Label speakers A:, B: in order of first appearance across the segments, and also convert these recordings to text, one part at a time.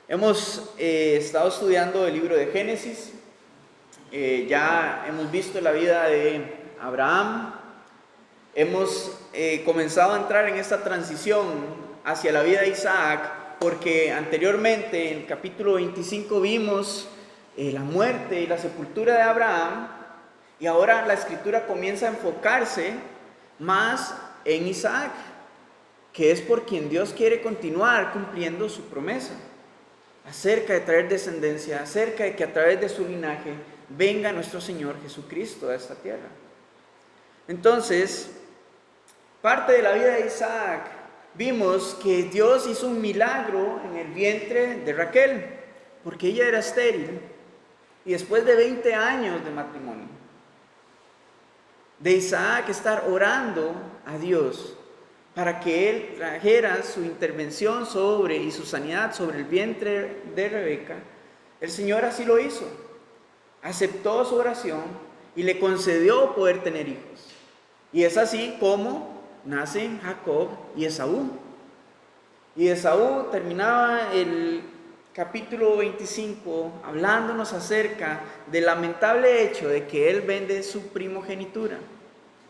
A: Hemos estado estudiando el libro de Génesis. Ya hemos visto la vida de Abraham. Hemos comenzado a entrar en esta transición hacia la vida de Isaac, porque anteriormente en el capítulo 25 vimos la muerte y la sepultura de Abraham, y ahora la escritura comienza a enfocarse más en Isaac, que es por quien Dios quiere continuar cumpliendo su promesa acerca de traer descendencia, acerca de que a través de su linaje venga nuestro Señor Jesucristo a esta tierra. Entonces, parte de la vida de Isaac, vimos que Dios hizo un milagro en el vientre de Raquel, porque ella era estéril, y después de 20 años de matrimonio, de Isaac estar orando a Dios para que Él trajera su intervención sobre y su sanidad sobre el vientre de Rebeca, el Señor así lo hizo. Aceptó su oración y le concedió poder tener hijos. Y es así como nacen Jacob y Esaú. Y Esaú terminaba el capítulo 25 hablándonos acerca del lamentable hecho de que él vende su primogenitura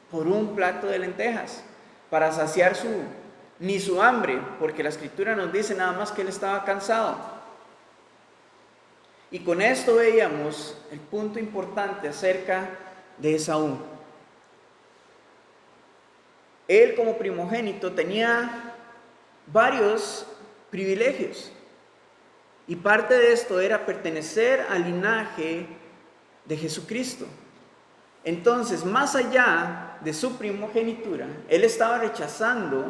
A: por un plato de lentejas para saciar ni su hambre, porque la escritura nos dice nada más que él estaba cansado. Y con esto veíamos el punto importante acerca de Esaú. Él como primogénito tenía varios privilegios, y parte de esto era pertenecer al linaje de Jesucristo. Entonces, más allá de su primogenitura, él estaba rechazando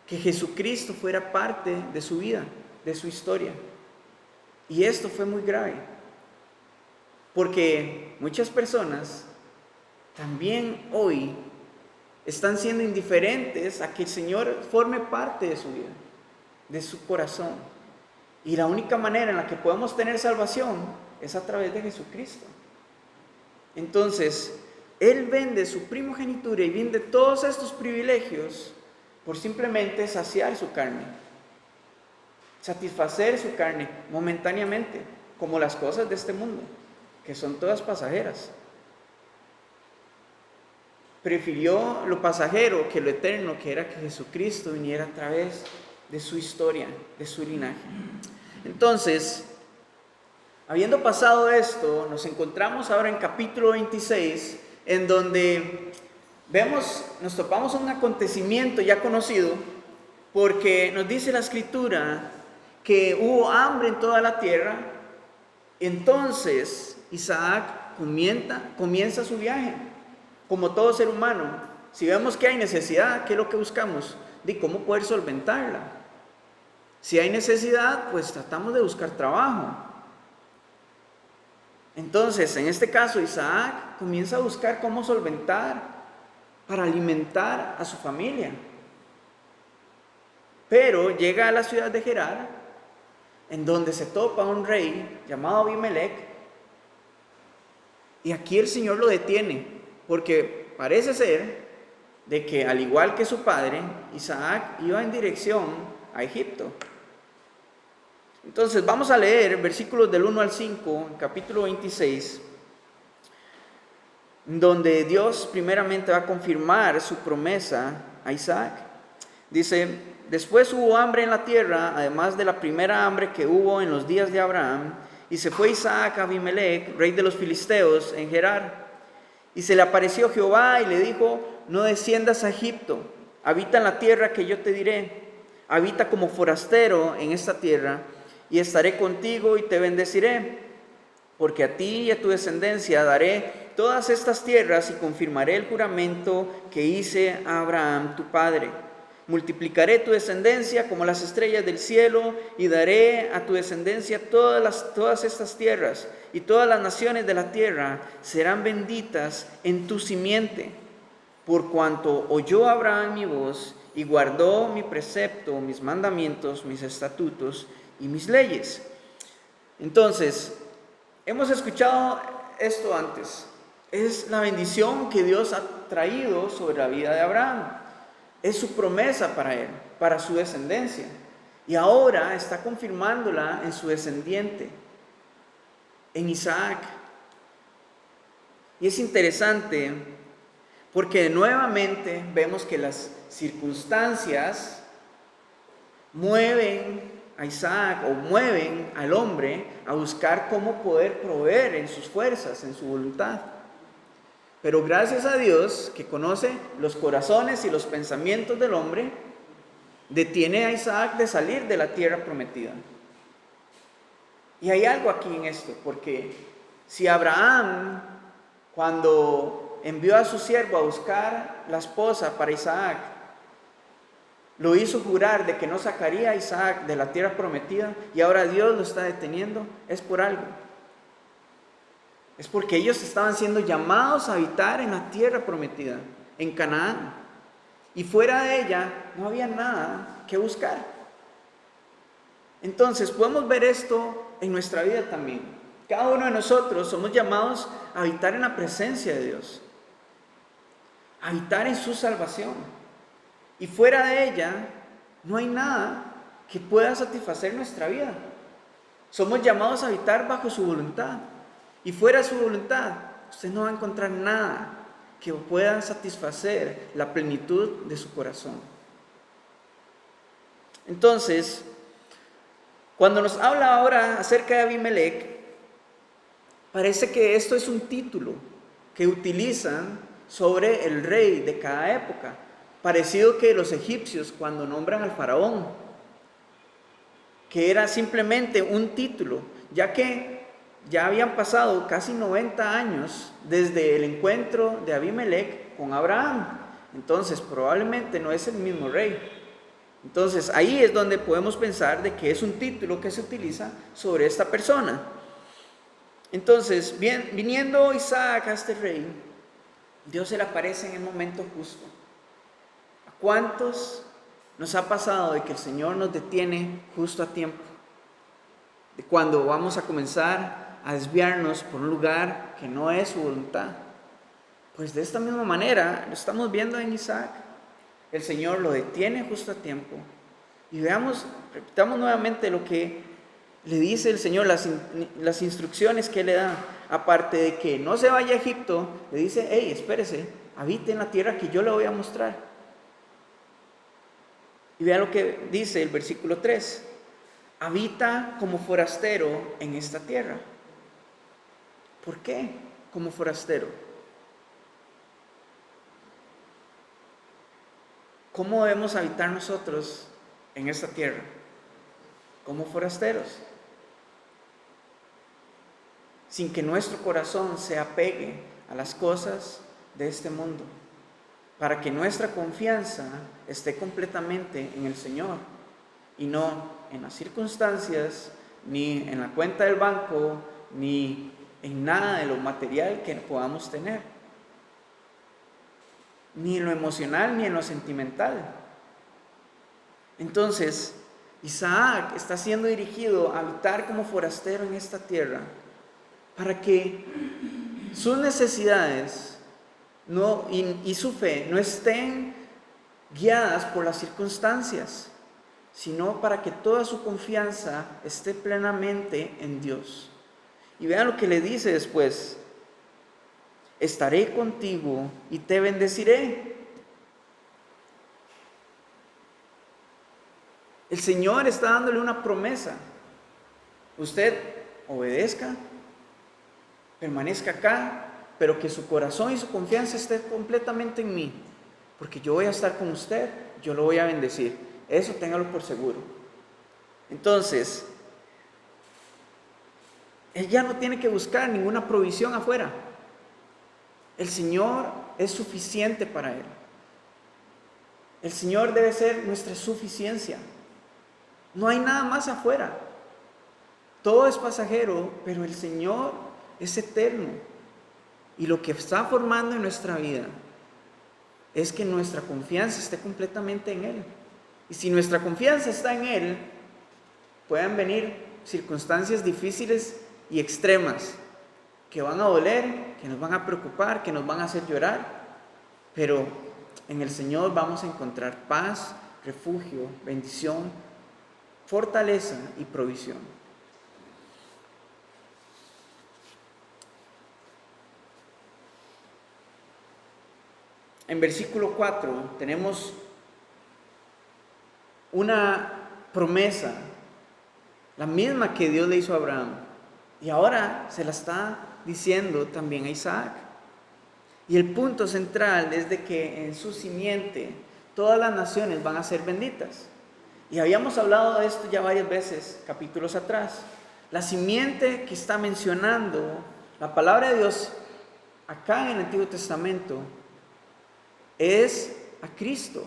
A: que Jesucristo fuera parte de su vida, de su historia. Y esto fue muy grave, porque muchas personas también hoy están siendo indiferentes a que el Señor forme parte de su vida, de su corazón. Y la única manera en la que podemos tener salvación es a través de Jesucristo. Entonces, él vende su primogenitura y vende todos estos privilegios por simplemente saciar su carne, satisfacer su carne momentáneamente, como las cosas de este mundo, que son todas pasajeras. Prefirió lo pasajero que lo eterno, que era que Jesucristo viniera a través de su historia, de su linaje. Entonces, habiendo pasado esto, nos encontramos ahora en capítulo 26, en donde nos topamos un acontecimiento ya conocido, porque nos dice la escritura que hubo hambre en toda la tierra. Entonces Isaac comienza su viaje, como todo ser humano. Si vemos que hay necesidad, ¿qué es lo que buscamos? De cómo poder solventarla. Si hay necesidad, pues tratamos de buscar trabajo. Entonces, en este caso, Isaac comienza a buscar cómo solventar para alimentar a su familia. Pero llega a la ciudad de Gerar, en donde se topa un rey llamado Abimelech, y aquí el Señor lo detiene, porque parece ser de que, al igual que su padre, Isaac iba en dirección a Egipto. Entonces vamos a leer versículos del 1 al 5, en capítulo 26, donde Dios primeramente va a confirmar su promesa a Isaac. Dice: después hubo hambre en la tierra, además de la primera hambre que hubo en los días de Abraham, y se fue Isaac a Abimelech, rey de los filisteos, en Gerar. Y se le apareció Jehová y le dijo: no desciendas a Egipto, habita en la tierra que yo te diré, habita como forastero en esta tierra, y estaré contigo y te bendeciré, porque a ti y a tu descendencia daré todas estas tierras y confirmaré el juramento que hice a Abraham tu padre. Multiplicaré tu descendencia como las estrellas del cielo, y daré a tu descendencia todas estas tierras, y todas las naciones de la tierra serán benditas en tu simiente, por cuanto oyó Abraham mi voz y guardó mi precepto, mis mandamientos, mis estatutos y mis leyes. Entonces, hemos escuchado esto antes. Es la bendición que Dios ha traído sobre la vida de Abraham. Es su promesa para él, para su descendencia. Y ahora está confirmándola en su descendiente, en Isaac. Y es interesante porque nuevamente vemos que las circunstancias mueven a Isaac o mueven al hombre a buscar cómo poder proveer en sus fuerzas, en su voluntad. Pero gracias a Dios, que conoce los corazones y los pensamientos del hombre, detiene a Isaac de salir de la tierra prometida. Y hay algo aquí en esto, porque si Abraham, cuando envió a su siervo a buscar la esposa para Isaac, lo hizo jurar de que no sacaría a Isaac de la tierra prometida, y ahora Dios lo está deteniendo, es por algo. Es porque ellos estaban siendo llamados a habitar en la tierra prometida, en Canaán. Y fuera de ella no había nada que buscar. Entonces podemos ver esto en nuestra vida también. Cada uno de nosotros somos llamados a habitar en la presencia de Dios, a habitar en su salvación. Y fuera de ella no hay nada que pueda satisfacer nuestra vida. Somos llamados a habitar bajo su voluntad. Y fuera de su voluntad, usted no va a encontrar nada que pueda satisfacer la plenitud de su corazón. Entonces, cuando nos habla ahora acerca de Abimelech, parece que esto es un título que utilizan sobre el rey de cada época, parecido que los egipcios cuando nombran al faraón, que era simplemente un título, ya que ya habían pasado casi 90 años desde el encuentro de Abimelech con Abraham. Entonces probablemente no es el mismo rey. Entonces ahí es donde podemos pensar de que es un título que se utiliza sobre esta persona. Entonces, viniendo Isaac a este rey, Dios se le aparece en el momento justo. ¿A cuántos nos ha pasado de que el Señor nos detiene justo a tiempo? De cuando vamos a comenzar a desviarnos por un lugar que no es su voluntad. Pues de esta misma manera lo estamos viendo en Isaac. El Señor lo detiene justo a tiempo. Y repitamos nuevamente lo que le dice el Señor, las instrucciones que le da. Aparte de que no se vaya a Egipto, le dice: hey, espérese, habite en la tierra que yo le voy a mostrar. Y vean lo que dice el versículo 3. Habita como forastero en esta tierra. ¿Por qué como forastero? ¿Cómo debemos habitar nosotros en esta tierra? Como forasteros. Sin que nuestro corazón se apegue a las cosas de este mundo. Para que nuestra confianza esté completamente en el Señor. Y no en las circunstancias, ni en la cuenta del banco, ni en nada de lo material que podamos tener. Ni en lo emocional, ni en lo sentimental. Entonces, Isaac está siendo dirigido a habitar como forastero en esta tierra para que sus necesidades y su fe no estén guiadas por las circunstancias, sino para que toda su confianza esté plenamente en Dios. Y vean lo que le dice después: estaré contigo y te bendeciré. El Señor está dándole una promesa. Usted obedezca, permanezca acá, pero que su corazón y su confianza esté completamente en mí, porque yo voy a estar con usted, yo lo voy a bendecir. Eso téngalo por seguro. Entonces, él ya no tiene que buscar ninguna provisión afuera. El Señor es suficiente para él. El Señor debe ser nuestra suficiencia. No hay nada más afuera. Todo es pasajero, pero el Señor es eterno. Y lo que está formando en nuestra vida es que nuestra confianza esté completamente en Él. Y si nuestra confianza está en Él, pueden venir circunstancias difíciles y extremas que van a doler, que nos van a preocupar, que nos van a hacer llorar, pero en el Señor vamos a encontrar paz, refugio, bendición, fortaleza y provisión. En versículo 4 tenemos una promesa, la misma que Dios le hizo a Abraham, y ahora se la está diciendo también a Isaac. Y el punto central es de que en su simiente todas las naciones van a ser benditas. Y habíamos hablado de esto ya varias veces, capítulos atrás. La simiente que está mencionando la palabra de Dios acá en el Antiguo Testamento es a Cristo.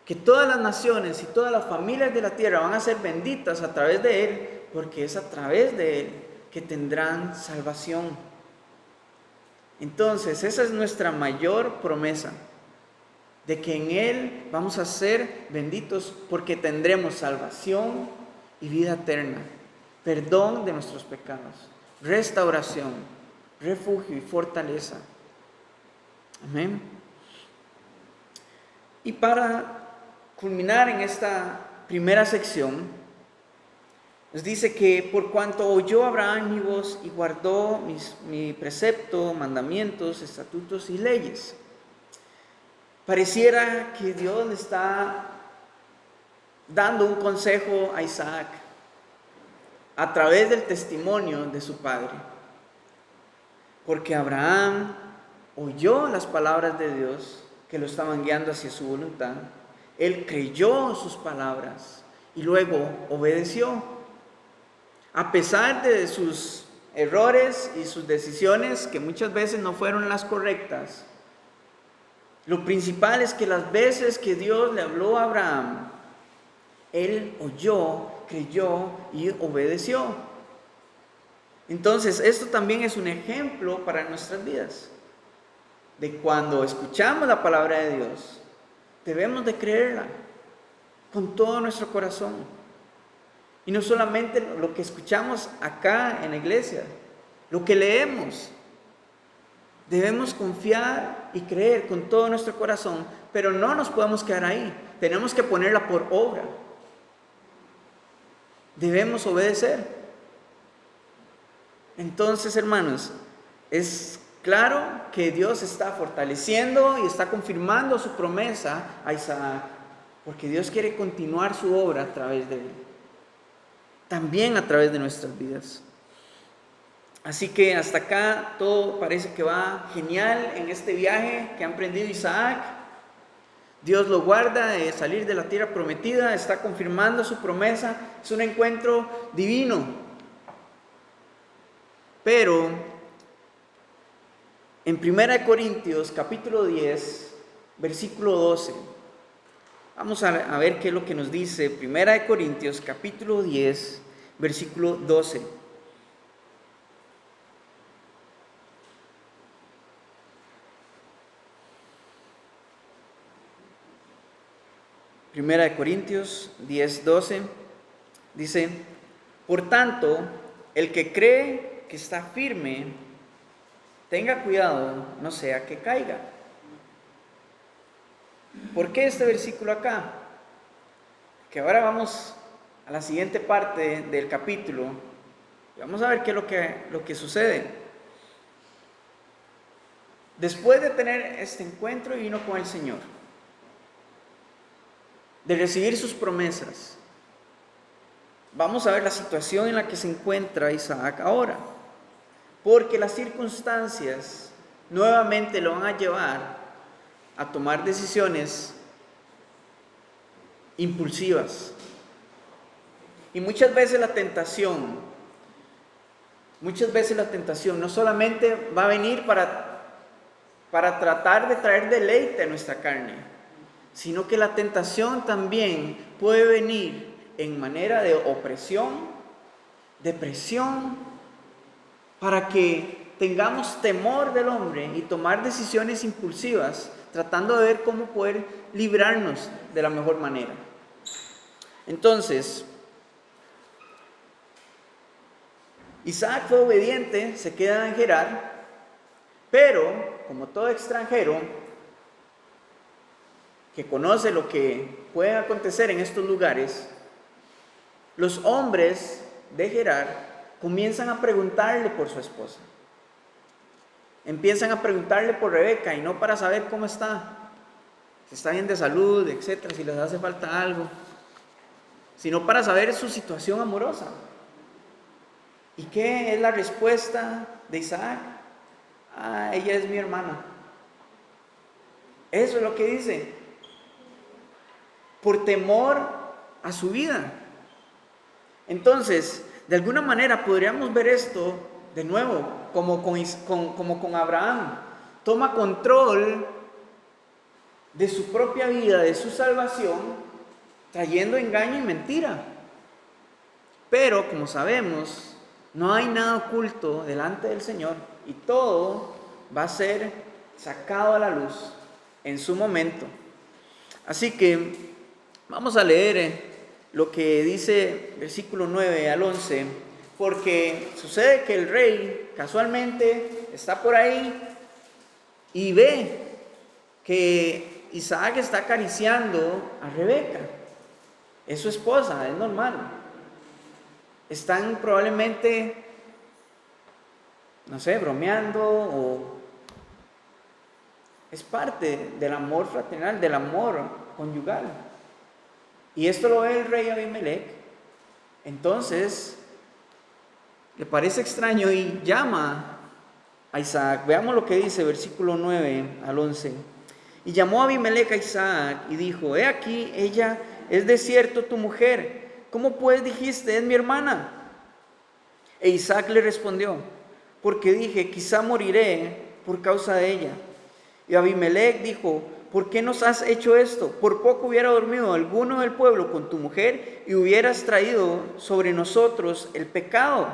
A: Que todas las naciones y todas las familias de la tierra van a ser benditas a través de Él, porque es a través de Él que tendrán salvación. Entonces, esa es nuestra mayor promesa, de que en Él vamos a ser benditos porque tendremos salvación y vida eterna, perdón de nuestros pecados, restauración, refugio y fortaleza. Amén. Y para culminar en esta primera sección, nos dice que por cuanto oyó Abraham mi voz y guardó mi precepto, mandamientos, estatutos y leyes. Pareciera que Dios le está dando un consejo a Isaac a través del testimonio de su padre. Porque Abraham oyó las palabras de Dios que lo estaban guiando hacia su voluntad. Él creyó sus palabras y luego obedeció. A pesar de sus errores y sus decisiones, que muchas veces no fueron las correctas, lo principal es que las veces que Dios le habló a Abraham, él oyó, creyó y obedeció. Entonces, esto también es un ejemplo para nuestras vidas. De cuando escuchamos la palabra de Dios, debemos de creerla con todo nuestro corazón. Y no solamente lo que escuchamos acá en la iglesia, lo que leemos. Debemos confiar y creer con todo nuestro corazón, pero no nos podemos quedar ahí. Tenemos que ponerla por obra. Debemos obedecer. Entonces, hermanos, es claro que Dios está fortaleciendo y está confirmando su promesa a Isaac, porque Dios quiere continuar su obra a través de él, también a través de nuestras vidas. Así que hasta acá todo parece que va genial en este viaje que ha emprendido Isaac. Dios lo guarda de salir de la tierra prometida, está confirmando su promesa, es un encuentro divino. Pero en 1 Corintios capítulo 10, versículo 12, vamos a ver qué es lo que nos dice 1 Corintios capítulo 10, versículo 12. Primera de Corintios 10, 12, dice: por tanto, el que cree que está firme, tenga cuidado, no sea que caiga. ¿Por qué este versículo acá? Que ahora vamos a la siguiente parte del capítulo y vamos a ver qué es lo que sucede. Después de tener este encuentro divino con el Señor, de recibir sus promesas, vamos a ver la situación en la que se encuentra Isaac ahora, porque las circunstancias nuevamente lo van a llevar a tomar decisiones impulsivas. Y muchas veces la tentación no solamente va a venir para tratar de traer deleite a nuestra carne, sino que la tentación también puede venir en manera de opresión, depresión, para que tengamos temor del hombre y tomar decisiones impulsivas, tratando de ver cómo poder librarnos de la mejor manera. Entonces, Isaac fue obediente, se queda en Gerar, pero como todo extranjero que conoce lo que pueden acontecer en estos lugares, los hombres de Gerar comienzan a preguntarle por su esposa. Empiezan a preguntarle por Rebeca, y no para saber cómo está, si está bien de salud, etcétera, si les hace falta algo, sino para saber su situación amorosa. ¿Y qué es la respuesta de Isaac? Ella es mi hermana. Eso es lo que dice. Por temor a su vida. Entonces, de alguna manera podríamos ver esto de nuevo, como con Abraham. Toma control de su propia vida, de su salvación, trayendo engaño y mentira. Pero, como sabemos, no hay nada oculto delante del Señor, y todo va a ser sacado a la luz en su momento. Así que vamos a leer lo que dice versículo 9 al 11, porque sucede que el rey casualmente está por ahí y ve que Isaac está acariciando a Rebeca. Es su esposa, es normal. Están probablemente, no sé, bromeando, o es parte del amor fraternal, del amor conyugal. Y esto lo ve el rey Abimelech. Entonces le parece extraño y llama a Isaac. Veamos lo que dice versículo 9 al 11. Y llamó a Abimelech a Isaac y dijo: he aquí, ella es de cierto tu mujer. ¿Cómo pues dijiste, es mi hermana? E Isaac le respondió: porque dije, quizá moriré por causa de ella. Y Abimelech dijo: ¿por qué nos has hecho esto? Por poco hubiera dormido alguno del pueblo con tu mujer y hubieras traído sobre nosotros el pecado.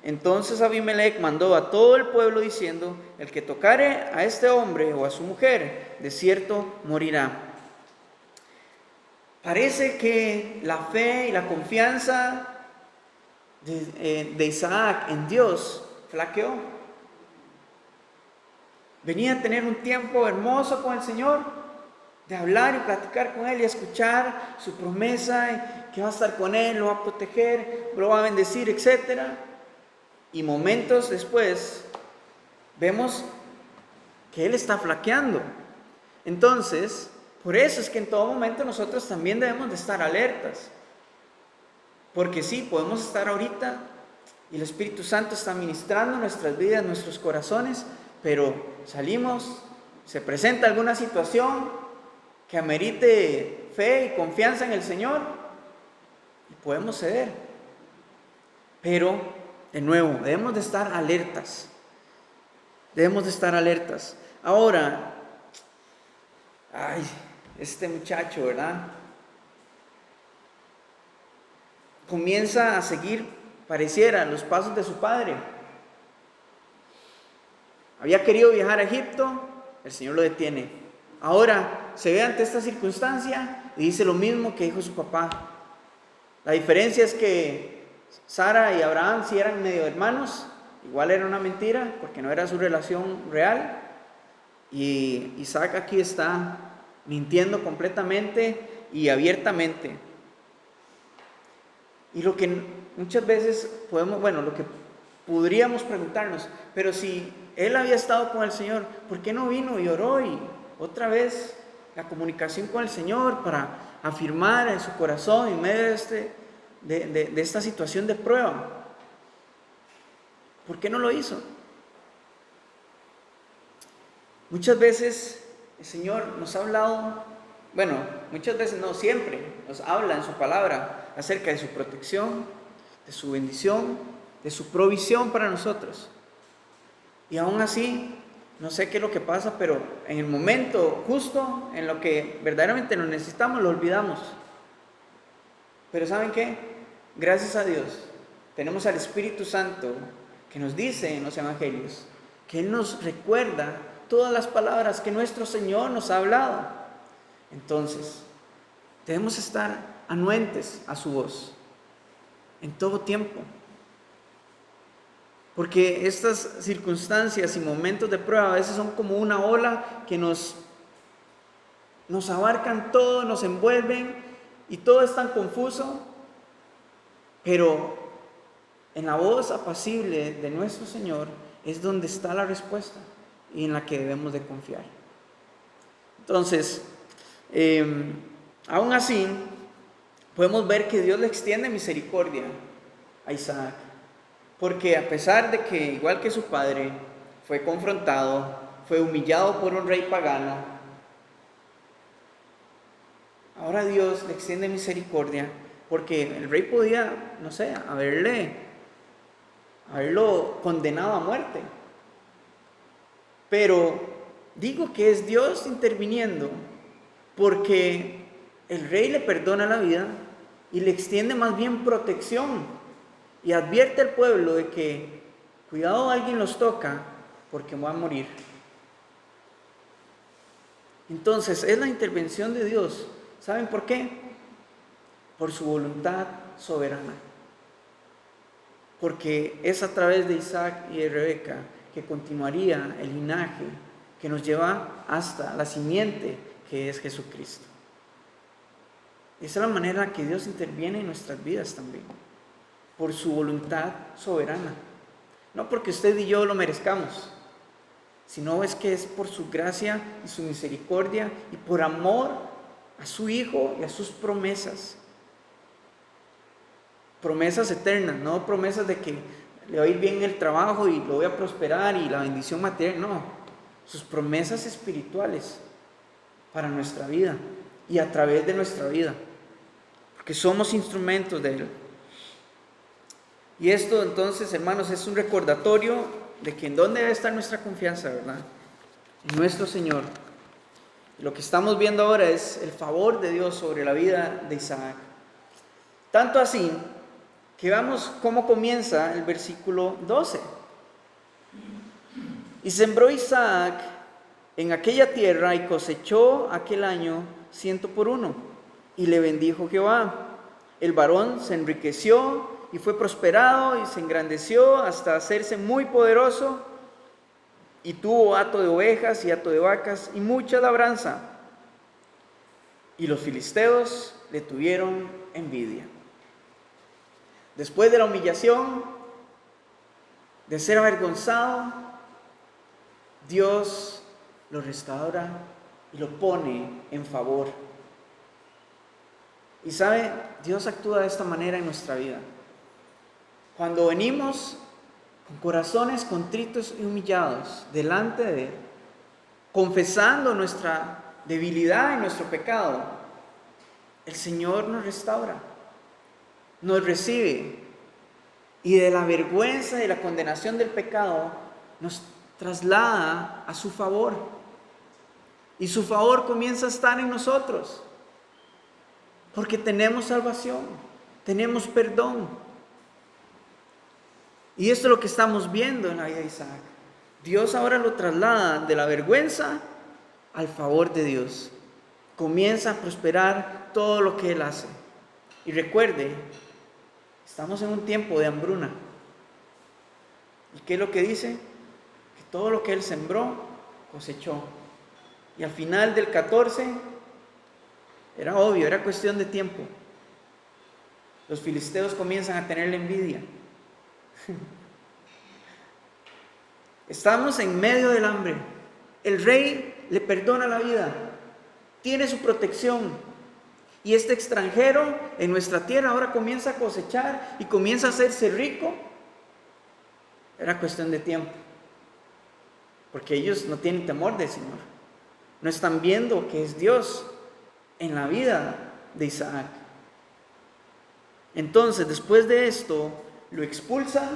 A: Entonces Abimelech mandó a todo el pueblo diciendo: el que tocare a este hombre o a su mujer, de cierto morirá. Parece que la fe y la confianza de Isaac en Dios flaqueó. Venía a tener un tiempo hermoso con el Señor, de hablar y platicar con Él y escuchar su promesa, que va a estar con Él, lo va a proteger, lo va a bendecir, etc. Y momentos después vemos que Él está flaqueando. Entonces, por eso es que en todo momento nosotros también debemos de estar alertas. Porque sí, podemos estar ahorita y el Espíritu Santo está ministrando nuestras vidas, nuestros corazones, pero salimos, se presenta alguna situación que amerite fe y confianza en el Señor y podemos ceder. Pero, de nuevo, debemos de estar alertas. Debemos de estar alertas. Ahora, este muchacho, ¿verdad? Comienza a seguir, pareciera, los pasos de su padre. Había querido viajar a Egipto, el Señor lo detiene. Ahora se ve ante esta circunstancia y dice lo mismo que dijo su papá. La diferencia es que Sara y Abraham sí eran medio hermanos, igual era una mentira porque no era su relación real. Y Isaac aquí está mintiendo completamente y abiertamente. Y lo que muchas veces lo que podríamos preguntarnos, pero si él había estado con el Señor, ¿por qué no vino y oró y otra vez la comunicación con el Señor para afirmar en su corazón en medio de esta situación de prueba? ¿Por qué no lo hizo? Muchas veces el Señor nos ha hablado, muchas veces no, siempre nos habla en su palabra acerca de su protección, de su bendición, de su provisión para nosotros. Y aún así, no sé qué es lo que pasa, pero en el momento justo en lo que verdaderamente lo necesitamos, lo olvidamos. Pero ¿saben qué? Gracias a Dios, tenemos al Espíritu Santo que nos dice en los evangelios, que Él nos recuerda todas las palabras que nuestro Señor nos ha hablado. Entonces, debemos estar anuentes a su voz en todo tiempo. Porque estas circunstancias y momentos de prueba a veces son como una ola que nos nos abarcan todo, nos envuelven y todo es tan confuso, pero en la voz apacible de nuestro Señor es donde está la respuesta y en la que debemos de confiar. Entonces, aún así, podemos ver que Dios le extiende misericordia a Isaac, porque a pesar de que, igual que su padre, fue confrontado, fue humillado por un rey pagano, ahora Dios le extiende misericordia, porque el rey podía, no sé, haberlo condenado a muerte. Pero digo que es Dios interviniendo, porque el rey le perdona la vida y le extiende más bien protección y advierte al pueblo de que cuidado, alguien los toca porque van a morir. Entonces es la intervención de Dios. ¿Saben por qué? Por su voluntad soberana. Porque es a través de Isaac y de Rebeca que continuaría el linaje que nos lleva hasta la simiente que es Jesucristo. Esa es la manera en que Dios interviene en nuestras vidas también, por su voluntad soberana. No porque usted y yo lo merezcamos, sino es que es por su gracia y su misericordia y por amor a su Hijo y a sus promesas. Promesas eternas, no promesas de que le va a ir bien el trabajo y lo voy a prosperar y la bendición material, no. Sus promesas espirituales para nuestra vida y a través de nuestra vida, porque somos instrumentos de Él. Y esto entonces, hermanos, es un recordatorio de que en dónde debe estar nuestra confianza, ¿verdad? En nuestro Señor. Lo que estamos viendo ahora es el favor de Dios sobre la vida de Isaac. Tanto así que veamos cómo comienza el versículo 12. Y sembró Isaac en aquella tierra y cosechó aquel año 100 por 1. Y le bendijo Jehová. El varón se enriqueció y fue prosperado y se engrandeció hasta hacerse muy poderoso. Y tuvo hato de ovejas y hato de vacas y mucha labranza. Y los filisteos le tuvieron envidia. Después de la humillación, de ser avergonzado, Dios lo restaura y lo pone en favor. Y sabe, Dios actúa de esta manera en nuestra vida. Cuando venimos con corazones contritos y humillados delante de Él, confesando nuestra debilidad y nuestro pecado, el Señor nos restaura, nos recibe y de la vergüenza y la condenación del pecado nos traslada a su favor. Y su favor comienza a estar en nosotros, porque tenemos salvación, tenemos perdón. Y esto es lo que estamos viendo en la vida de Isaac. Dios ahora lo traslada de la vergüenza al favor de Dios. Comienza a prosperar todo lo que Él hace. Y recuerde, estamos en un tiempo de hambruna. ¿Y qué es lo que dice? Que todo lo que Él sembró, cosechó. Y al final del 14, era obvio, era cuestión de tiempo. Los filisteos comienzan a tenerle envidia. Estamos en medio del hambre. El rey le perdona la vida, tiene su protección, y este extranjero en nuestra tierra ahora comienza a cosechar y comienza a hacerse rico. Era cuestión de tiempo, porque ellos no tienen temor del Señor, no están viendo que es Dios en la vida de Isaac. Entonces, después de esto, lo expulsan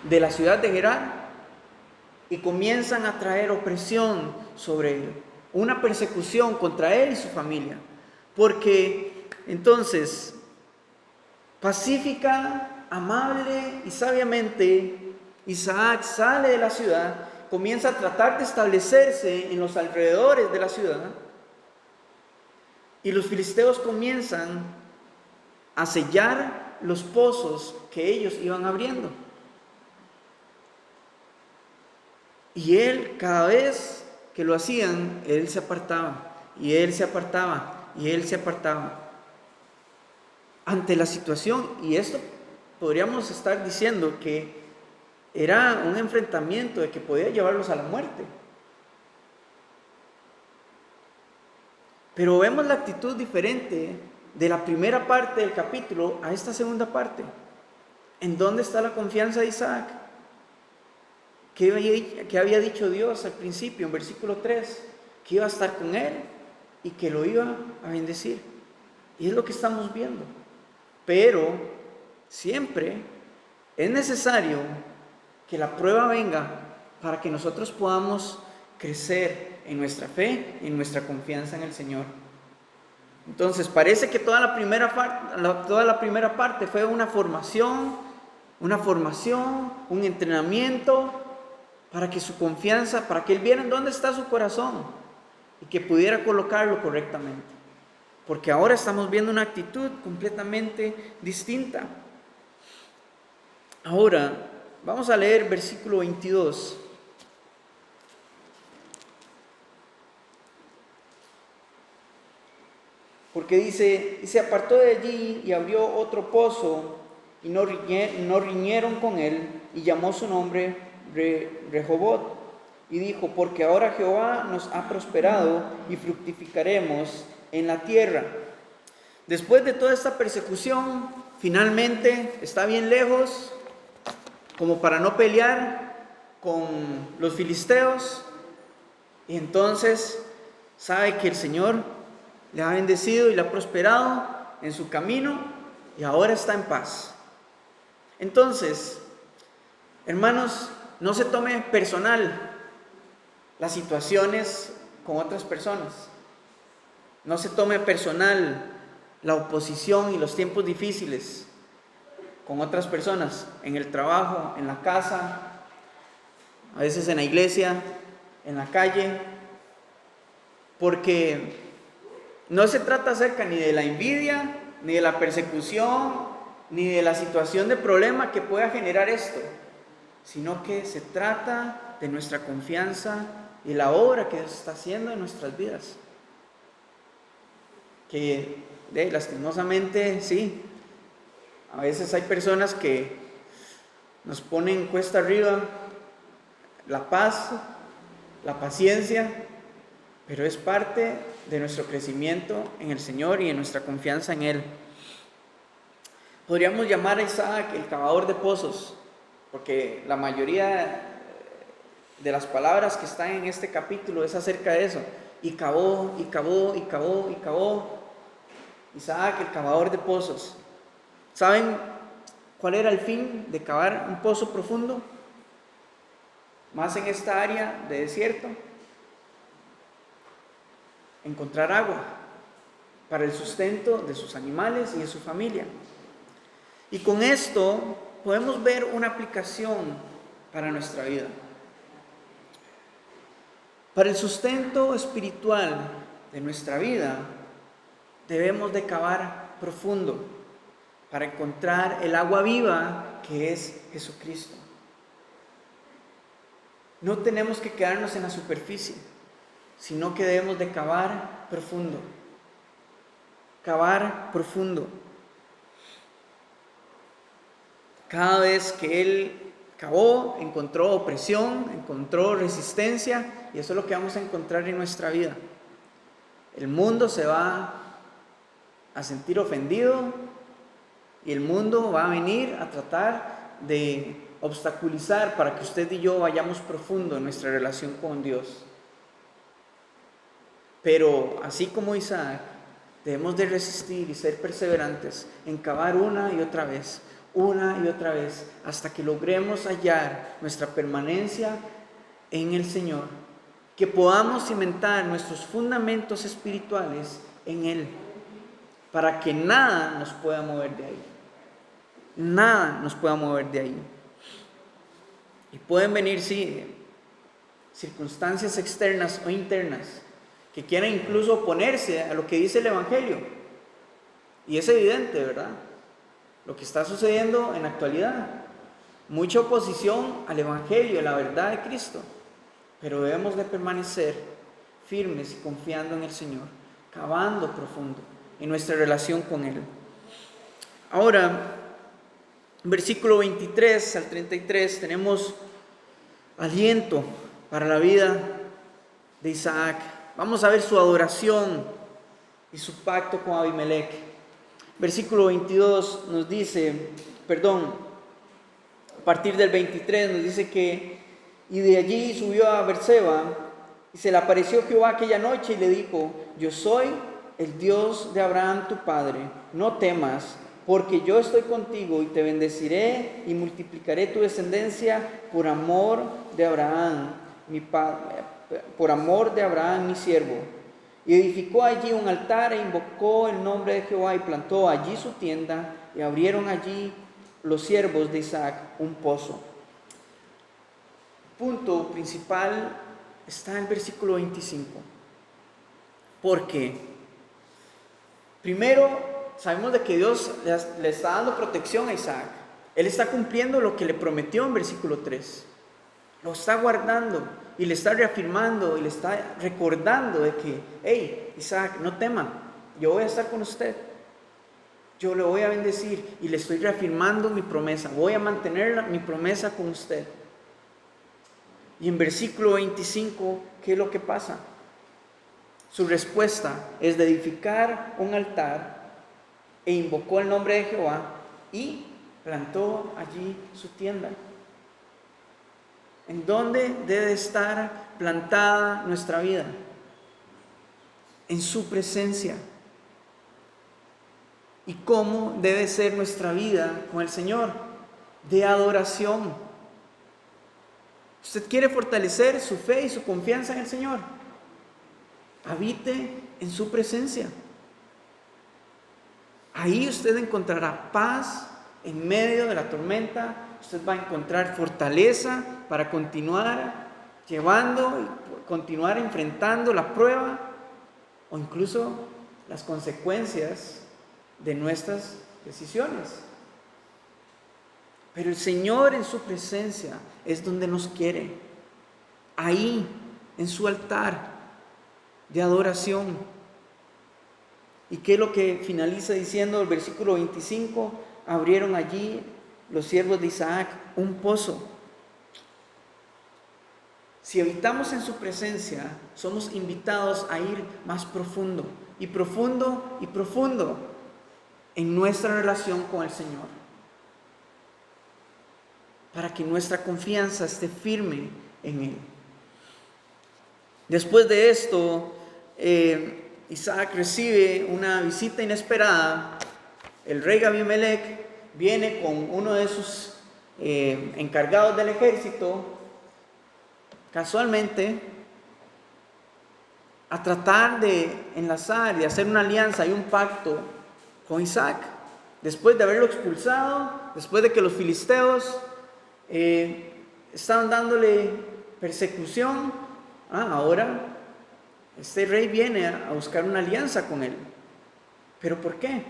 A: de la ciudad de Gerar y comienzan a traer opresión sobre él, una persecución contra él y su familia, porque entonces pacífica, amable y sabiamente Isaac sale de la ciudad, comienza a tratar de establecerse en los alrededores de la ciudad, y los filisteos comienzan a sellar los pozos que ellos iban abriendo. Y él cada vez que lo hacían, él se apartaba, y él se apartaba, y él se apartaba. Ante la situación, y esto podríamos estar diciendo que era un enfrentamiento de que podía llevarlos a la muerte. Pero vemos la actitud diferente de la primera parte del capítulo a esta segunda parte. ¿En dónde está la confianza de Isaac? ¿Qué había dicho Dios al principio, en versículo 3? Que iba a estar con él y que lo iba a bendecir. Y es lo que estamos viendo. Pero siempre es necesario que la prueba venga para que nosotros podamos crecer en nuestra fe y en nuestra confianza en el Señor. Entonces parece que toda la primera parte fue una formación, un entrenamiento para que su confianza, para que él viera en dónde está su corazón y que pudiera colocarlo correctamente. Porque ahora estamos viendo una actitud completamente distinta. Ahora vamos a leer versículo 22. Porque dice, y se apartó de allí y abrió otro pozo, y no riñeron con él, y llamó su nombre Rehobot, y dijo, porque ahora Jehová nos ha prosperado y fructificaremos en la tierra. Después de toda esta persecución, finalmente está bien lejos, como para no pelear con los filisteos, y entonces sabe que el Señor le ha bendecido y le ha prosperado en su camino y ahora está en paz. Entonces, hermanos, no se tome personal las situaciones con otras personas. No se tome personal la oposición y los tiempos difíciles con otras personas, en el trabajo, en la casa, a veces en la iglesia, en la calle, porque no se trata acerca ni de la envidia, ni de la persecución, ni de la situación de problema que pueda generar esto, sino que se trata de nuestra confianza y la obra que Dios está haciendo en nuestras vidas. Que lastimosamente, sí, a veces hay personas que nos ponen cuesta arriba la paz, la paciencia, pero es parte de nuestro crecimiento en el Señor y en nuestra confianza en Él. Podríamos llamar a Isaac el cavador de pozos, porque la mayoría de las palabras que están en este capítulo es acerca de eso. Y cavó, y cavó, y cavó, y cavó. Isaac, el cavador de pozos. ¿Saben cuál era el fin de cavar un pozo profundo? Más en esta área de desierto. Encontrar agua para el sustento de sus animales y de su familia. Y con esto podemos ver una aplicación para nuestra vida. Para el sustento espiritual de nuestra vida, debemos de cavar profundo para encontrar el agua viva que es Jesucristo. No tenemos que quedarnos en la superficie, sino que debemos de cavar profundo. Cavar profundo. Cada vez que él cavó, encontró opresión, encontró resistencia, y eso es lo que vamos a encontrar en nuestra vida. El mundo se va a sentir ofendido y el mundo va a venir a tratar de obstaculizar para que usted y yo vayamos profundo en nuestra relación con Dios. Pero así como Isaac, debemos de resistir y ser perseverantes en cavar una y otra vez, hasta que logremos hallar nuestra permanencia en el Señor, que podamos cimentar nuestros fundamentos espirituales en Él, para que nada nos pueda mover de ahí. Nada nos pueda mover de ahí. Y pueden venir, sí, circunstancias externas o internas que quieran incluso oponerse a lo que dice el Evangelio. Y es evidente, ¿verdad? Lo que está sucediendo en la actualidad. Mucha oposición al Evangelio, a la verdad de Cristo. pero debemos de permanecer firmes y confiando en el Señor, cavando profundo en nuestra relación con Él. Ahora, versículo 23 al 33, tenemos aliento para la vida de Isaac. Vamos a ver su adoración y su pacto con Abimelech. Versículo 22 nos dice, a partir del 23 nos dice que, y de allí subió a Beerseba, y se le apareció Jehová aquella noche y le dijo, yo soy el Dios de Abraham tu padre, no temas, porque yo estoy contigo y te bendeciré y multiplicaré tu descendencia por amor de Abraham, por amor de Abraham mi siervo. Y edificó allí un altar e invocó el nombre de Jehová y plantó allí su tienda y abrieron allí los siervos de Isaac un pozo. El punto principal está en el versículo 25. Porque primero sabemos de que Dios le está dando protección a Isaac. Él está cumpliendo lo que le prometió en versículo 3. Lo está guardando y le está reafirmando y le está recordando de que, hey, Isaac, no tema, yo voy a estar con usted. Yo le voy a bendecir y le estoy reafirmando mi promesa. Voy a mantener mi promesa con usted. Y en versículo 25, ¿qué es lo que pasa? Su respuesta es de edificar un altar e invocó el nombre de Jehová y plantó allí su tienda. ¿En dónde debe estar plantada nuestra vida? En su presencia. ¿Y cómo debe ser nuestra vida con el Señor? De adoración. ¿Usted quiere fortalecer su fe y su confianza en el Señor? Habite en su presencia. Ahí usted encontrará paz en medio de la tormenta. Usted va a encontrar fortaleza para continuar llevando y continuar enfrentando la prueba o incluso las consecuencias de nuestras decisiones. Pero el Señor en su presencia es donde nos quiere. Ahí, en su altar de adoración. ¿Y qué es lo que finaliza diciendo el versículo 25? Abrieron allí los siervos de Isaac un pozo. Si habitamos en su presencia, somos invitados a ir más profundo y profundo y profundo en nuestra relación con el Señor, para que nuestra confianza esté firme en Él. Después de esto, Isaac recibe una visita inesperada. El rey Abimelech viene con uno de sus encargados del ejército, casualmente, a tratar de enlazar, de hacer una alianza y un pacto con Isaac. Después de haberlo expulsado, después de que los filisteos estaban dándole persecución, ahora este rey viene a buscar una alianza con él. ¿Pero por qué?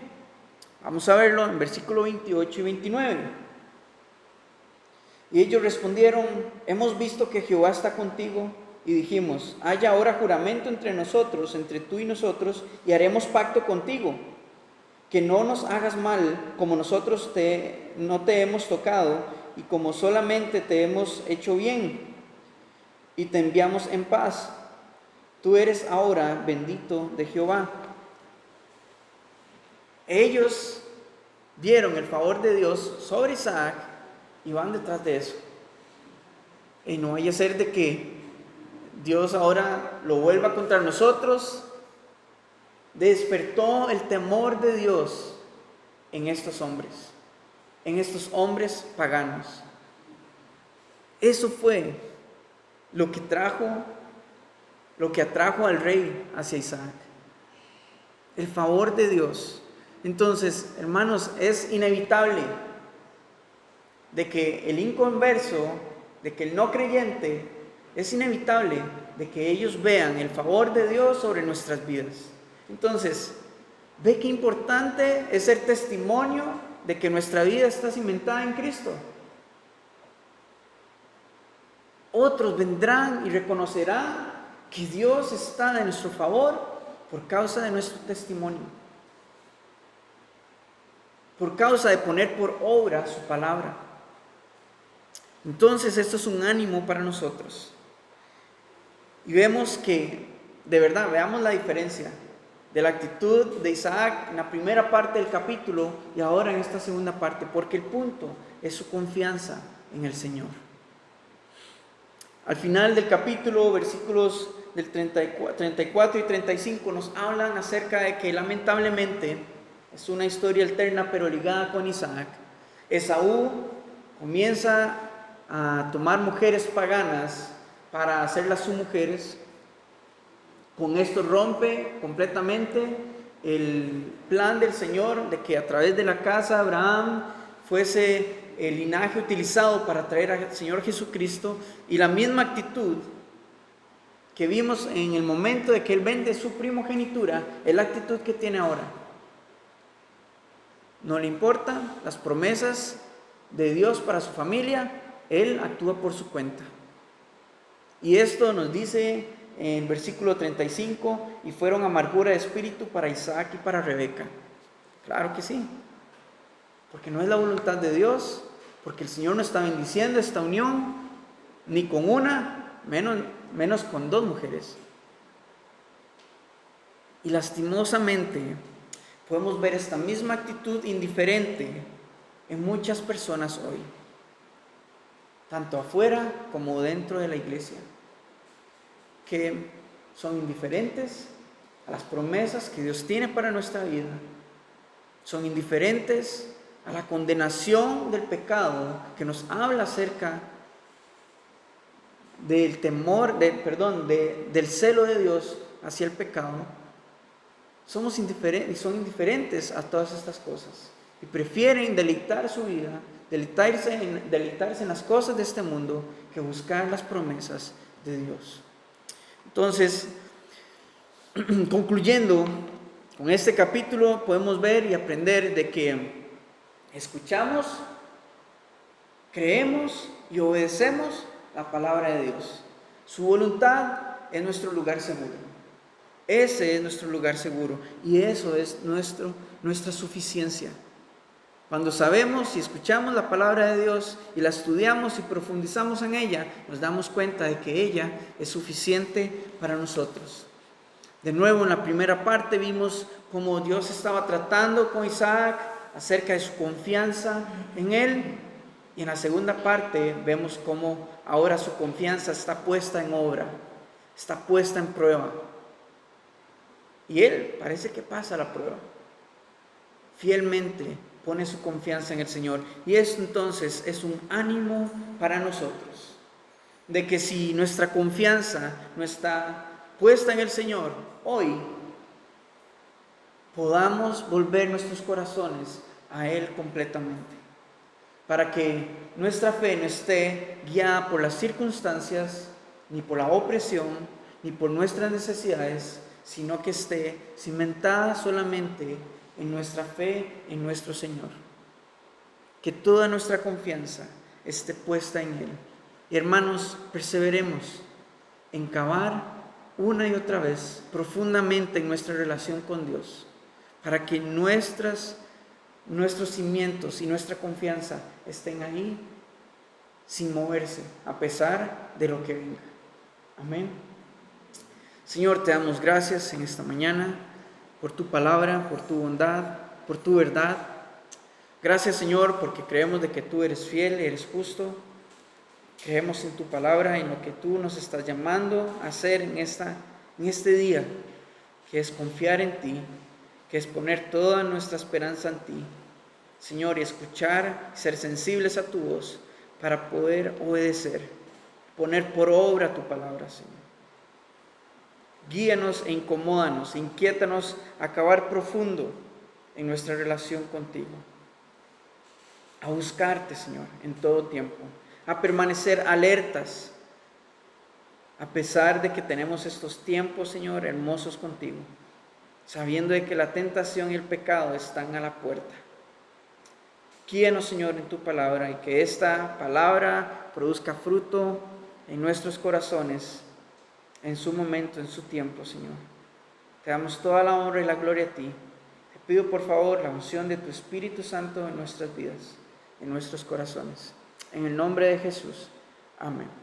A: Vamos a verlo en versículo 28 y 29. Y ellos respondieron, hemos visto que Jehová está contigo, y dijimos, haya ahora juramento entre nosotros, entre tú y nosotros, y haremos pacto contigo, que no nos hagas mal, como nosotros no te hemos tocado, y como solamente te hemos hecho bien, y te enviamos en paz. Tú eres ahora bendito de Jehová. Ellos vieron el favor de Dios sobre Isaac y van detrás de eso. Y no vaya a ser de que Dios ahora lo vuelva contra nosotros. Despertó el temor de Dios en estos hombres paganos. Eso fue lo que atrajo al rey hacia Isaac. El favor de Dios. Entonces, hermanos, es inevitable de que el inconverso, de que el no creyente, es inevitable de que ellos vean el favor de Dios sobre nuestras vidas. Entonces, ve qué importante es ser testimonio de que nuestra vida está cimentada en Cristo. otros vendrán y reconocerán que Dios está de nuestro favor por causa de nuestro testimonio, por causa de poner por obra su palabra. Entonces esto es un ánimo para nosotros. Y vemos que, de verdad, veamos la diferencia de la actitud de Isaac en la primera parte del capítulo y ahora en esta segunda parte, porque el punto es su confianza en el Señor. Al final del capítulo, versículos del 34 y 35 nos hablan acerca de que lamentablemente es una historia alterna pero ligada con Isaac. Esaú comienza a tomar mujeres paganas para hacerlas sus mujeres. Con esto rompe completamente el plan del Señor de que a través de la casa de Abraham fuese el linaje utilizado para traer al Señor Jesucristo. Y la misma actitud que vimos en el momento de que Él vende su primogenitura es la actitud que tiene ahora. No le importan las promesas de Dios para su familia, Él actúa por su cuenta. Y esto nos dice en versículo 35, y fueron amargura de espíritu para Isaac y para Rebeca. Claro que sí, porque no es la voluntad de Dios, porque el Señor no está bendiciendo esta unión, ni con una, menos con dos mujeres. Y lastimosamente podemos ver esta misma actitud indiferente en muchas personas hoy, tanto afuera como dentro de la iglesia, que son indiferentes a las promesas que Dios tiene para nuestra vida, son indiferentes a la condenación del pecado que nos habla acerca del temor, del celo de Dios hacia el pecado. Son indiferentes a todas estas cosas y prefieren deleitar su vida, deleitarse en las cosas de este mundo que buscar las promesas de Dios. Entonces, concluyendo con este capítulo, podemos ver y aprender de que escuchamos, creemos y obedecemos la palabra de Dios. Su voluntad es nuestro lugar seguro. Ese es nuestro lugar seguro y eso es nuestra suficiencia. Cuando sabemos y escuchamos la palabra de Dios y la estudiamos y profundizamos en ella, nos damos cuenta de que ella es suficiente para nosotros. De nuevo, en la primera parte vimos cómo Dios estaba tratando con Isaac acerca de su confianza en él. Y en la segunda parte vemos cómo ahora su confianza está puesta en obra, está puesta en prueba. Y él parece que pasa la prueba. Fielmente pone su confianza en el Señor. Y esto entonces es un ánimo para nosotros, de que si nuestra confianza no está puesta en el Señor, hoy podamos volver nuestros corazones a Él completamente, para que nuestra fe no esté guiada por las circunstancias, ni por la opresión, ni por nuestras necesidades, sino que esté cimentada solamente en nuestra fe en nuestro Señor. Que toda nuestra confianza esté puesta en Él. Y hermanos, perseveremos en cavar una y otra vez profundamente en nuestra relación con Dios, para que nuestros cimientos y nuestra confianza estén ahí sin moverse, a pesar de lo que venga. Amén. Señor, te damos gracias en esta mañana por tu palabra, por tu bondad, por tu verdad. Gracias, Señor, porque creemos de que tú eres fiel, eres justo. Creemos en tu palabra, en lo que tú nos estás llamando a hacer en este día, que es confiar en ti, que es poner toda nuestra esperanza en ti, Señor, y escuchar, ser sensibles a tu voz para poder obedecer, poner por obra tu palabra, Señor. Guíanos e incomódanos, inquiétanos a cavar profundo en nuestra relación contigo, a buscarte, Señor, en todo tiempo, a permanecer alertas, a pesar de que tenemos estos tiempos, Señor, hermosos contigo, sabiendo de que la tentación y el pecado están a la puerta. Guíanos, Señor, en tu palabra y que esta palabra produzca fruto en nuestros corazones, en su momento, en su tiempo, Señor. Te damos toda la honra y la gloria a ti. Te pido por favor la unción de tu Espíritu Santo en nuestras vidas, en nuestros corazones. En el nombre de Jesús. Amén.